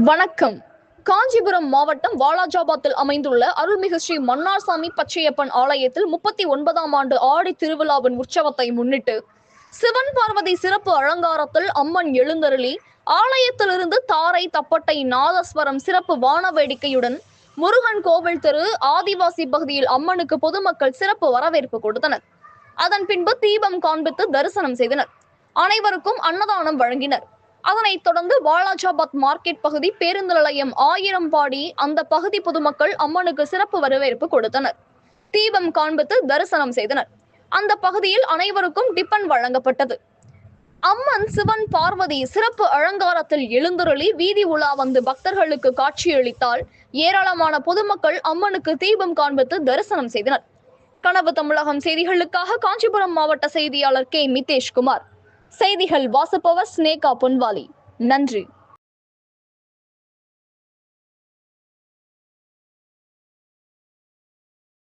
வணக்கம். காஞ்சிபுரம் மாவட்டம் வாலாஜாபாத்தில் அமைந்துள்ள அருள்மிகு ஸ்ரீ மன்னார்சாமி பச்சையப்பன் ஆலயத்தில் 39ஆம் ஆண்டு ஆடி திருவிழாவின் உற்சவத்தை முன்னிட்டு சிவன் பார்வதி சிறப்பு அலங்காரத்தில் அம்மன் எழுந்தருளி ஆலயத்திலிருந்து தாரை தப்பட்டை நாதஸ்வரம் சிறப்பு வான வேடிக்கையுடன் முருகன் கோவில் தெரு ஆதிவாசி பகுதியில் அம்மனுக்கு பொதுமக்கள் சிறப்பு வரவேற்பு கொடுத்தனர். அதன் பின்பு தீபம் காண்பித்து தரிசனம் செய்தனர். அனைவருக்கும் அன்னதானம் வழங்கினர். அதனைத் தொடர்ந்து வாலாஜாபாத் மார்க்கெட் பகுதி பேருந்து நிலையம் 1000 பாடி அந்த பகுதி பொதுமக்கள் அம்மனுக்கு சிறப்பு வரவேற்பு கொடுத்தனர். தீபம் காண்பித்து தரிசனம் செய்தனர். அந்த பகுதியில் அனைவருக்கும் டிபன் வழங்கப்பட்டது. அம்மன் சிவன் பார்வதி சிறப்பு அலங்காரத்தில் எழுந்தருளி வீதி உலா வந்து பக்தர்களுக்கு காட்சியளித்தால் ஏராளமான பொதுமக்கள் அம்மனுக்கு தீபம் காண்பித்து தரிசனம் செய்தனர். கனவு தமிழகம் செய்திகளுக்காக காஞ்சிபுரம் மாவட்ட செய்தியாளர் கே மிதேஷ்குமார். செய்திகள் வாசிப்பவர் ஸ்னேகா பொன்வாலி. நன்றி.